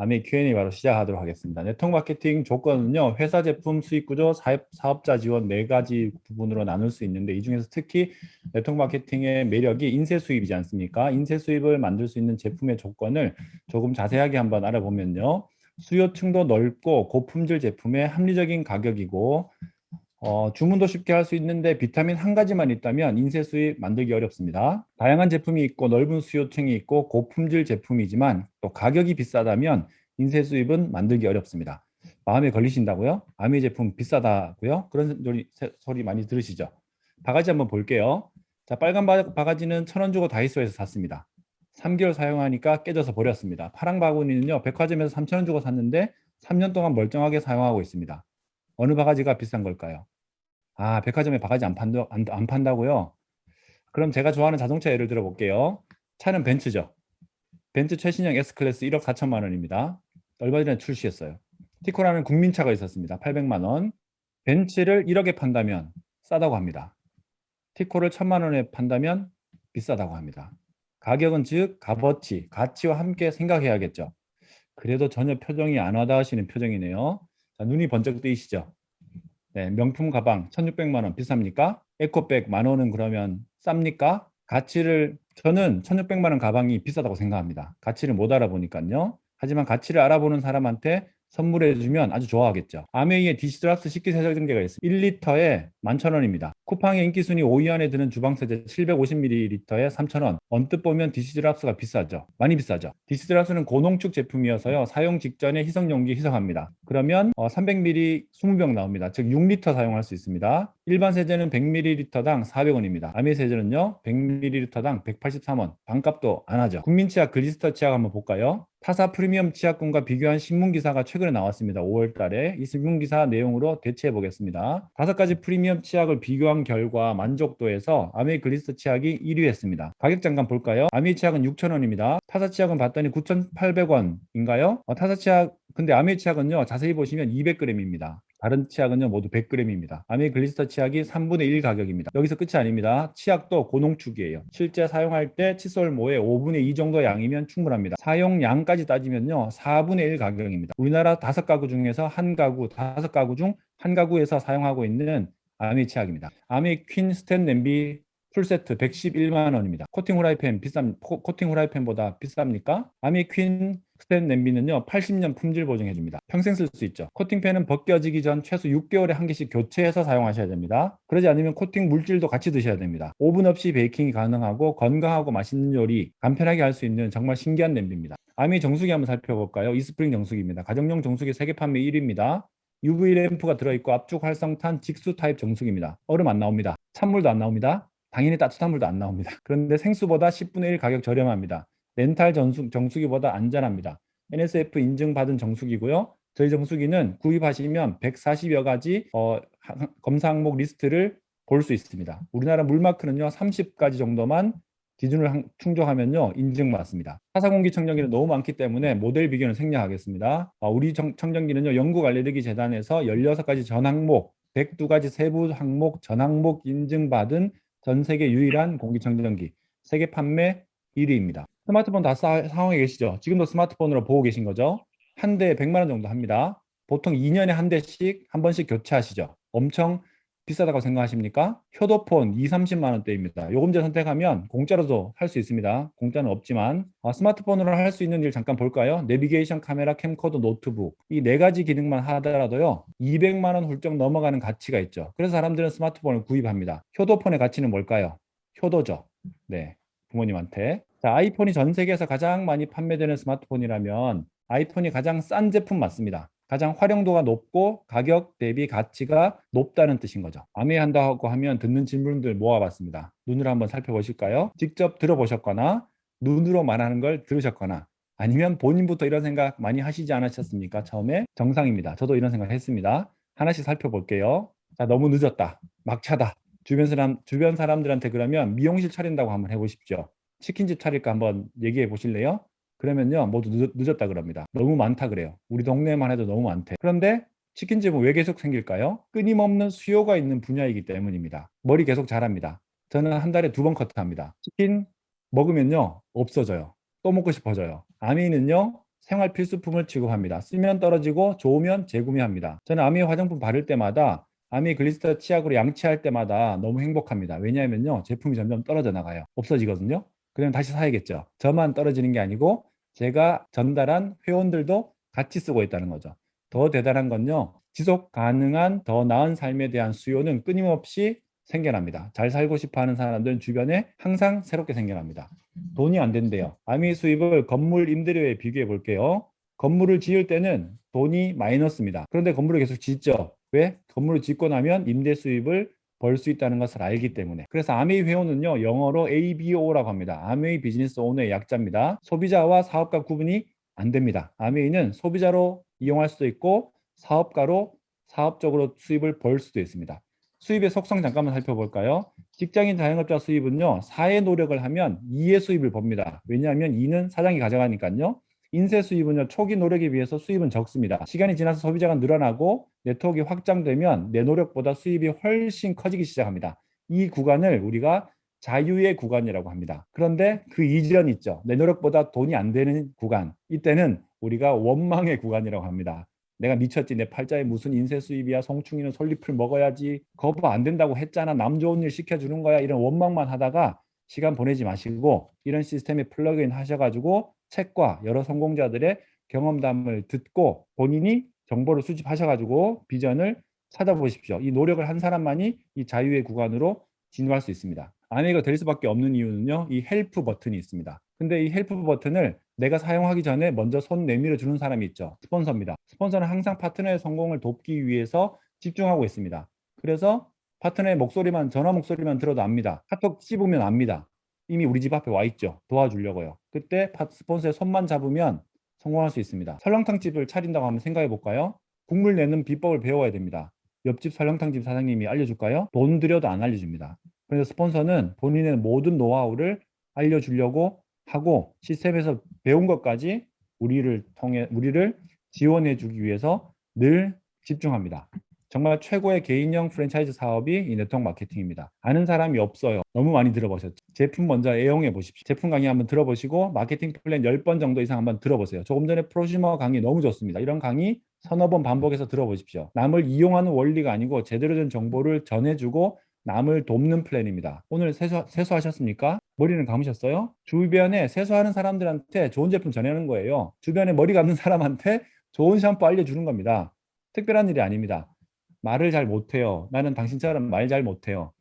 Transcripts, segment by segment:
아미 Q&A 바로 시작하도록 하겠습니다. 네트워크 마케팅 조건은요, 회사 제품 수익 구조, 사업자 지원 네 가지 부분으로 나눌 수 있는데, 이 중에서 특히 네트워크 마케팅의 매력이 인쇄 수입이지 않습니까? 인쇄 수입을 만들 수 있는 제품의 조건을 조금 자세하게 한번 알아보면요, 수요층도 넓고 고품질 제품의 합리적인 가격이고, 주문도 쉽게 할 수 있는데 비타민 한 가지만 있다면 인쇄 수입 만들기 어렵습니다. 다양한 제품이 있고 넓은 수요층이 있고 고품질 제품이지만 또 가격이 비싸다면 인쇄 수입은 만들기 어렵습니다. 마음에 걸리신다고요? 아미 제품 비싸다고요? 그런 소리 많이 들으시죠? 바가지 한번 볼게요. 자, 빨간 바가지는 1,000원 주고 다이소에서 샀습니다. 3개월 사용하니까 깨져서 버렸습니다. 파랑 바구니는요, 백화점에서 3,000원 주고 샀는데 3년 동안 멀쩡하게 사용하고 있습니다. 어느 바가지가 비싼 걸까요? 아, 백화점에 바가지 안 판다고요? 그럼 제가 좋아하는 자동차 예를 들어 볼게요. 차는 벤츠죠. 벤츠 최신형 S클래스 1억 4천만 원입니다. 얼마 전에 출시했어요. 티코라는 국민차가 있었습니다. 800만 원. 벤츠를 1억에 판다면 싸다고 합니다. 티코를 1,000만 원에 판다면 비싸다고 합니다. 가격은 즉 값어치, 가치와 함께 생각해야겠죠. 그래도 전혀 표정이 안 와닿으시는 표정이네요. 자, 눈이 번쩍 뜨이시죠? 네, 명품 가방 1,600만 원 비쌉니까? 에코백 10,000원은 그러면 쌉니까? 저는 1,600만 원 가방이 비싸다고 생각합니다. 가치를 못 알아보니까요. 하지만 가치를 알아보는 사람한테 선물해 주면 아주 좋아하겠죠. 아메이의 디시드락스 식기세정기가 있습니다. 1리터에 11,000원입니다. 쿠팡의 인기순위 5위 안에 드는 주방세제 750ml에 3,000원. 언뜻 보면 디시드락스가 비싸죠. 많이 비싸죠. 디시드락스는 고농축 제품이어서요. 사용 직전에 희석용기 희석합니다. 그러면 300ml 20병 나옵니다. 즉 6리터 사용할 수 있습니다. 일반 세제는 100ml당 400원입니다. 아메이 세제는요. 100ml당 183원. 반값도 안 하죠. 국민치약 글리스터 치약 한번 볼까요? 타사 프리미엄 치약군과 비교한 신문기사가 최근에 나왔습니다. 5월 달에 이 신문기사 내용으로 대체해 보겠습니다. 5가지 프리미엄 치약을 비교한 결과 만족도에서 아메이 글리스터 치약이 1위 했습니다. 가격 잠깐 볼까요? 아메이 치약은 6,000원입니다. 타사 치약은 봤더니 9,800원인가요? 타사 치약, 근데 아메이 치약은요, 자세히 보시면 200g입니다. 다른 치약은요 모두 100g입니다. 아메이 글리스터 치약이 3분의 1 가격입니다. 여기서 끝이 아닙니다. 치약도 고농축이에요. 실제 사용할 때 칫솔모의 5분의 2 정도 양이면 충분합니다. 사용량까지 따지면요 4분의 1 가격입니다. 우리나라 5가구 중에서 한 가구, 5가구 중 한 가구에서 사용하고 있는 아메이 치약입니다. 아메이 퀸 스텐 냄비 풀세트 111만 원입니다. 코팅 후라이팬 코팅 후라이팬보다 비쌉니까? 아미 퀸 스텐 냄비는요 80년 품질 보증해 줍니다. 평생 쓸 수 있죠. 코팅팬은 벗겨지기 전 최소 6개월에 한 개씩 교체해서 사용하셔야 됩니다. 그러지 않으면 코팅 물질도 같이 드셔야 됩니다. 오븐 없이 베이킹이 가능하고 건강하고 맛있는 요리 간편하게 할 수 있는 정말 신기한 냄비입니다. 아미 정수기 한번 살펴볼까요? 이스프링 정수기입니다. 가정용 정수기 세계 판매 1위입니다. UV 램프가 들어있고 압축 활성탄 직수 타입 정수기입니다. 얼음 안 나옵니다. 찬물도 안 나옵니다. 당연히 따뜻한 물도 안 나옵니다. 그런데 생수보다 10분의 1 가격 저렴합니다. 렌탈 정수기보다 안전합니다. NSF 인증받은 정수기고요. 저희 정수기는 구입하시면 140여 가지 검사 항목 리스트를 볼 수 있습니다. 우리나라 물마크는요 30가지 정도만 기준을 충족하면요 인증받습니다. 타사공기청정기는 너무 많기 때문에 모델 비교는 생략하겠습니다. 우리 청정기는요 영국알레르기 재단에서 16가지 전 항목 102가지 세부 항목 전 항목 인증받은 전 세계 유일한 공기청정기, 세계 판매 1위입니다. 스마트폰 다 사용해 계시죠? 지금도 스마트폰으로 보고 계신 거죠? 한 대에 100만 원 정도 합니다. 보통 2년에 한 대씩 한 번씩 교체하시죠? 엄청 비싸다고 생각하십니까? 효도폰 2, 30만 원대입니다. 요금제 선택하면 공짜로도 할 수 있습니다. 공짜는 없지만 스마트폰으로 할 수 있는 일 잠깐 볼까요? 내비게이션, 카메라, 캠코더, 노트북 이 네 가지 기능만 하더라도요 200만 원 훌쩍 넘어가는 가치가 있죠. 그래서 사람들은 스마트폰을 구입합니다. 효도폰의 가치는 뭘까요? 효도죠. 네, 부모님한테. 자, 아이폰이 전 세계에서 가장 많이 판매되는 스마트폰이라면 아이폰이 가장 싼 제품 맞습니다. 가장 활용도가 높고 가격 대비 가치가 높다는 뜻인 거죠. 아메한다고 하면 듣는 질문들 모아봤습니다. 눈으로 한번 살펴보실까요? 직접 들어보셨거나 눈으로 말하는 걸 들으셨거나 아니면 본인부터 이런 생각 많이 하시지 않으셨습니까? 처음에 정상입니다. 저도 이런 생각 했습니다. 하나씩 살펴볼게요. 자, 너무 늦었다. 막차다. 주변 사람들한테 그러면 미용실 차린다고 한번 해보십시오. 치킨집 차릴까 한번 얘기해 보실래요? 그러면요 모두 늦었다 그럽니다. 너무 많다 그래요. 우리 동네만 해도 너무 많대. 그런데 치킨집은 왜 계속 생길까요? 끊임없는 수요가 있는 분야이기 때문입니다. 머리 계속 자랍니다. 저는 한 달에 2번 커트합니다. 치킨 먹으면요 없어져요. 또 먹고 싶어져요. 아미는요 생활 필수품을 취급합니다. 쓰면 떨어지고 좋으면 재구매합니다. 저는 아미 화장품 바를 때마다 아미 글리스터 치약으로 양치할 때마다 너무 행복합니다. 왜냐하면요, 제품이 점점 떨어져 나가요. 없어지거든요. 그러면 다시 사야겠죠. 저만 떨어지는 게 아니고 제가 전달한 회원들도 같이 쓰고 있다는 거죠. 더 대단한 건요, 지속 가능한 더 나은 삶에 대한 수요는 끊임없이 생겨납니다. 잘 살고 싶어 하는 사람들은 주변에 항상 새롭게 생겨납니다. 돈이 안 된대요. 아미 수입을 건물 임대료에 비교해 볼게요. 건물을 지을 때는 돈이 마이너스입니다. 그런데 건물을 계속 짓죠. 왜? 건물을 짓고 나면 임대 수입을 벌 수 있다는 것을 알기 때문에. 그래서 아메이 회원은요, 영어로 ABO라고 합니다. 아메이 비즈니스 오너의 약자입니다. 소비자와 사업가 구분이 안 됩니다. 아메이는 소비자로 이용할 수도 있고 사업가로 사업적으로 수입을 벌 수도 있습니다. 수입의 속성 잠깐만 살펴볼까요? 직장인 자영업자 수입은요, 4의 노력을 하면 2의 수입을 법니다. 왜냐하면 2는 사장이 가져가니까요. 인쇄 수입은요, 초기 노력에 비해서 수입은 적습니다. 시간이 지나서 소비자가 늘어나고 네트워크가 확장되면 내 노력보다 수입이 훨씬 커지기 시작합니다. 이 구간을 우리가 자유의 구간이라고 합니다. 그런데 그 이전 있죠. 내 노력보다 돈이 안 되는 구간. 이때는 우리가 원망의 구간이라고 합니다. 내가 미쳤지. 내 팔자에 무슨 인쇄 수입이야. 송충이는 솔잎을 먹어야지. 거부 안 된다고 했잖아. 남 좋은 일 시켜주는 거야. 이런 원망만 하다가 시간 보내지 마시고 이런 시스템에 플러그인 하셔가지고 책과 여러 성공자들의 경험담을 듣고 본인이 정보를 수집하셔가지고 비전을 찾아보십시오. 이 노력을 한 사람만이 이 자유의 구간으로 진입할 수 있습니다. 아내가 될 수밖에 없는 이유는요, 이 헬프 버튼이 있습니다. 근데 이 헬프 버튼을 내가 사용하기 전에 먼저 손 내밀어 주는 사람이 있죠. 스폰서입니다. 스폰서는 항상 파트너의 성공을 돕기 위해서 집중하고 있습니다. 그래서 파트너의 목소리만, 전화 목소리만 들어도 압니다. 카톡 씹으면 압니다. 이미 우리 집 앞에 와 있죠. 도와주려고요. 그때 스폰서의 손만 잡으면 성공할 수 있습니다. 설렁탕집을 차린다고 한번 생각해 볼까요? 국물 내는 비법을 배워야 됩니다. 옆집 설렁탕집 사장님이 알려줄까요? 돈 들여도 안 알려줍니다. 그래서 스폰서는 본인의 모든 노하우를 알려주려고 하고 시스템에서 배운 것까지 우리를 지원해 주기 위해서 늘 집중합니다. 정말 최고의 개인형 프랜차이즈 사업이 이 네트워크 마케팅입니다. 아는 사람이 없어요. 너무 많이 들어보셨죠? 제품 먼저 애용해 보십시오. 제품 강의 한번 들어보시고 마케팅 플랜 10번 정도 이상 한번 들어보세요. 조금 전에 프로슈머 강의 너무 좋습니다. 이런 강의 서너 번 반복해서 들어보십시오. 남을 이용하는 원리가 아니고 제대로 된 정보를 전해주고 남을 돕는 플랜입니다. 오늘 세수하셨습니까? 머리는 감으셨어요? 주변에 세수하는 사람들한테 좋은 제품 전하는 거예요. 주변에 머리 감는 사람한테 좋은 샴푸 알려주는 겁니다. 특별한 일이 아닙니다. 말을 잘 못해요. 나는 당신처럼 말 잘 못해요.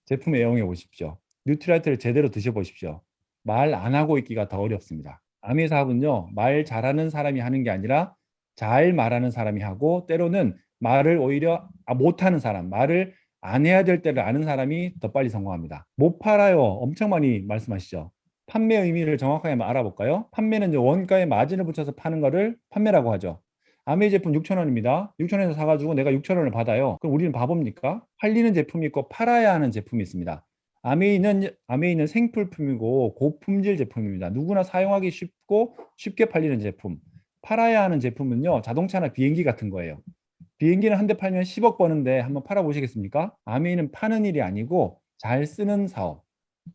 제품 애용해 보십시오. 뉴트라이트를 제대로 드셔보십시오. 말 안 하고 있기가 더 어렵습니다. 아미 사업은요, 말 잘하는 사람이 하는 게 아니라 잘 말하는 사람이 하고 때로는 말을 오히려 못하는 사람, 말을 안 해야 될 때를 아는 사람이 더 빨리 성공합니다. 못 팔아요. 엄청 많이 말씀하시죠. 판매 의미를 정확하게 알아볼까요? 판매는 이제 원가에 마진을 붙여서 파는 거를 판매라고 하죠. 아메이 제품 6,000원입니다. 6,000원에서 사가지고 내가 6,000원을 받아요. 그럼 우리는 바보입니까? 팔리는 제품이 있고 팔아야 하는 제품이 있습니다. 아메이는 생필품이고 고품질 제품입니다. 누구나 사용하기 쉽고 쉽게 팔리는 제품. 팔아야 하는 제품은요, 자동차나 비행기 같은 거예요. 비행기는 한 대 팔면 10억 버는데 한번 팔아보시겠습니까? 아메이는 파는 일이 아니고 잘 쓰는 사업.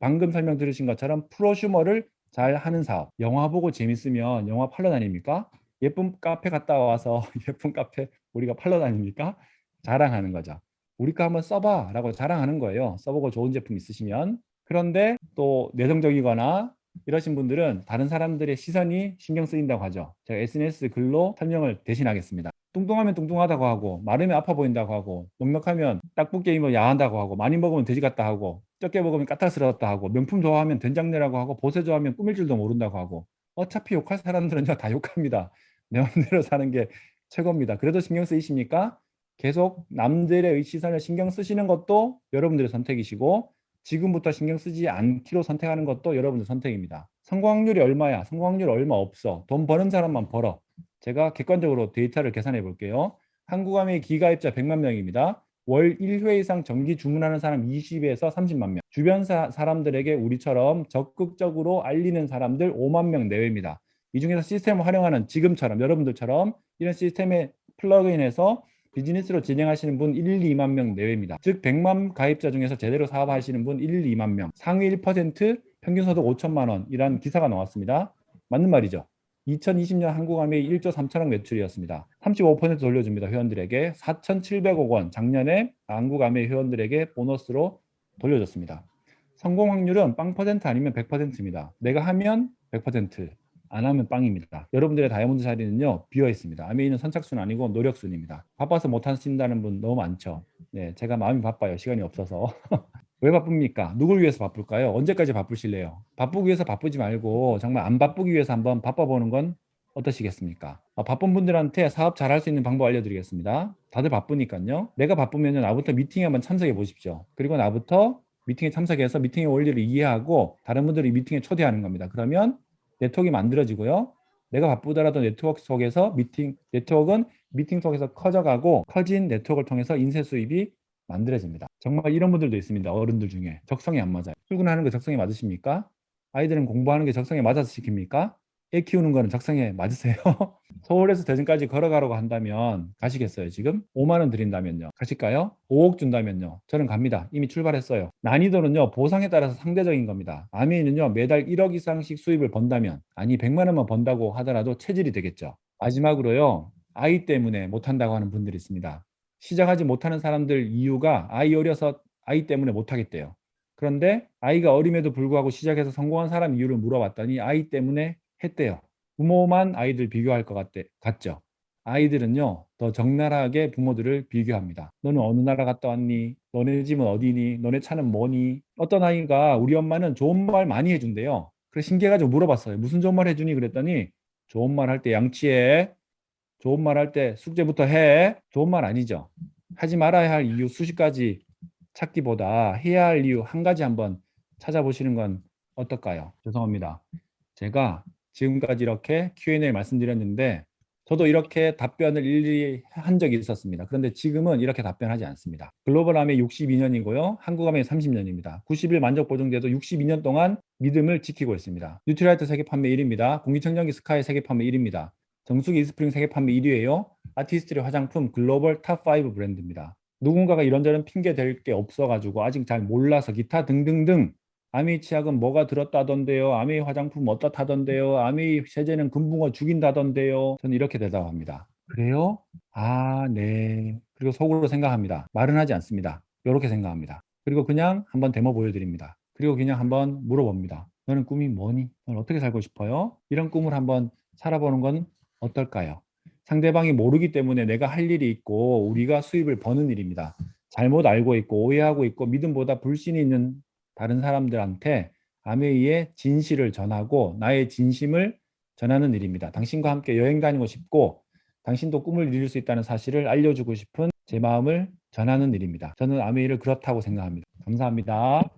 방금 설명 들으신 것처럼 프로슈머를 잘 하는 사업. 영화 보고 재밌으면 영화 팔러 다닙니까? 예쁜 카페 갔다 와서 예쁜 카페 우리가 팔러 다닙니까? 자랑하는 거죠. 우리 거 한번 써봐 라고 자랑하는 거예요. 써보고 좋은 제품 있으시면. 그런데 또 내성적이거나 이러신 분들은 다른 사람들의 시선이 신경 쓰인다고 하죠. 제가 SNS 글로 설명을 대신하겠습니다. 뚱뚱하면 뚱뚱하다고 하고 마르면 아파 보인다고 하고 넉넉하면 딱붙 게임을 야한다고 하고 많이 먹으면 돼지 같다 하고 적게 먹으면 까탈스럽다 하고 명품 좋아하면 된장내라고 하고 보세 좋아하면 꾸밀 줄도 모른다고 하고 어차피 욕할 사람들은요 다 욕합니다. 내 맘대로 사는 게 최고입니다. 그래도 신경 쓰이십니까? 계속 남들의 시선을 신경 쓰시는 것도 여러분들의 선택이시고 지금부터 신경 쓰지 않기로 선택하는 것도 여러분의 선택입니다. 성공 확률이 얼마야? 성공 확률 얼마 없어. 돈 버는 사람만 벌어. 제가 객관적으로 데이터를 계산해 볼게요. 한국아메이 기가입자 100만 명입니다. 월 1회 이상 정기 주문하는 사람 20에서 30만 명. 주변 사람들에게 우리처럼 적극적으로 알리는 사람들 5만 명 내외입니다. 이 중에서 시스템을 활용하는 지금처럼 여러분들처럼 이런 시스템에 플러그인해서 비즈니스로 진행하시는 분 1, 2만 명 내외입니다. 즉 100만 가입자 중에서 제대로 사업하시는 분 1, 2만 명. 상위 1% 평균 소득 5천만 원이란 기사가 나왔습니다. 맞는 말이죠. 2020년 한국아메이 1조 3천억 매출이었습니다. 35% 돌려줍니다. 회원들에게 4,700억 원 작년에 한국아메이 회원들에게 보너스로 돌려줬습니다. 성공 확률은 빵 퍼센트 아니면 100%입니다. 내가 하면 100%, 안 하면 빵입니다. 여러분들의 다이아몬드 자리는요 비어 있습니다. 아메이는 선착순 아니고 노력순입니다. 바빠서 못 하신다는 분 너무 많죠. 네, 제가 마음이 바빠요. 시간이 없어서. 왜 바쁩니까? 누굴 위해서 바쁠까요? 언제까지 바쁘실래요? 바쁘기 위해서 바쁘지 말고 정말 안 바쁘기 위해서 한번 바빠보는 건 어떠시겠습니까? 바쁜 분들한테 사업 잘할 수 있는 방법 알려드리겠습니다. 다들 바쁘니까요. 내가 바쁘면 나부터 미팅에 한번 참석해 보십시오. 그리고 나부터 미팅에 참석해서 미팅의 원리를 이해하고 다른 분들을 이 미팅에 초대하는 겁니다. 그러면 네트워크가 만들어지고요. 내가 바쁘더라도 네트워크 속에서 네트워크는 미팅 속에서 커져가고 커진 네트워크를 통해서 인쇄 수입이 만들어집니다. 정말 이런 분들도 있습니다. 어른들 중에 적성이 안 맞아요. 출근하는 게 적성에 맞으십니까? 아이들은 공부하는 게 적성에 맞아서 시킵니까? 애 키우는 거는 적성에 맞으세요? 서울에서 대전까지 걸어가라고 한다면 가시겠어요? 지금 5만 원 드린다면요 가실까요? 5억 준다면요 저는 갑니다. 이미 출발했어요. 난이도는요 보상에 따라서 상대적인 겁니다. 아미는요 매달 1억 이상씩 수입을 번다면, 아니 100만 원만 번다고 하더라도 체질이 되겠죠. 마지막으로요, 아이 때문에 못한다고 하는 분들이 있습니다. 시작하지 못하는 사람들 이유가 아이 어려서 아이 때문에 못하겠대요. 그런데 아이가 어림에도 불구하고 시작해서 성공한 사람 이유를 물어봤더니 아이 때문에 했대요. 부모만 아이들 비교할 것 같죠. 아이들은요 더 적나라하게 부모들을 비교합니다. 너는 어느 나라 갔다 왔니? 너네 집은 어디니? 너네 차는 뭐니? 어떤 아이가 우리 엄마는 좋은 말 많이 해준대요. 그래서 신기해가지고 물어봤어요. 무슨 좋은 말 해주니? 그랬더니 좋은 말 할 때 양치해, 좋은 말 할 때 숙제부터 해. 좋은 말 아니죠. 하지 말아야 할 이유 수십 가지 찾기보다 해야 할 이유 한 가지 한번 찾아보시는 건 어떨까요? 죄송합니다. 제가 지금까지 이렇게 Q&A 말씀드렸는데 저도 이렇게 답변을 일일이 한 적이 있었습니다. 그런데 지금은 이렇게 답변하지 않습니다. 글로벌함에 62년이고요. 한국함에 30년입니다. 90일 만족 보증제도 62년 동안 믿음을 지키고 있습니다. 뉴트라이트 세계 판매 1위입니다. 공기청정기 스카이 세계 판매 1위입니다. 정수기 이스프링 세계 판매 1위예요. 아티스트리 화장품 글로벌 탑5 브랜드입니다. 누군가가 이런저런 핑계 댈 게 없어가지고 아직 잘 몰라서 기타 등등등 아메이 치약은 뭐가 들었다던데요. 아메이 화장품 어떻다던데요. 아메이 세제는 금붕어 죽인다던데요. 저는 이렇게 대답합니다. 그래요? 아, 네. 그리고 속으로 생각합니다. 말은 하지 않습니다. 이렇게 생각합니다. 그리고 그냥 한번 데모 보여드립니다. 그리고 그냥 한번 물어봅니다. 너는 꿈이 뭐니? 너는 어떻게 살고 싶어요? 이런 꿈을 한번 살아보는 건 어떨까요? 상대방이 모르기 때문에 내가 할 일이 있고 우리가 수입을 버는 일입니다. 잘못 알고 있고 오해하고 있고 믿음보다 불신이 있는 다른 사람들한테 아메이의 진실을 전하고 나의 진심을 전하는 일입니다. 당신과 함께 여행 다니고 싶고 당신도 꿈을 이룰 수 있다는 사실을 알려주고 싶은 제 마음을 전하는 일입니다. 저는 아메이를 그렇다고 생각합니다. 감사합니다.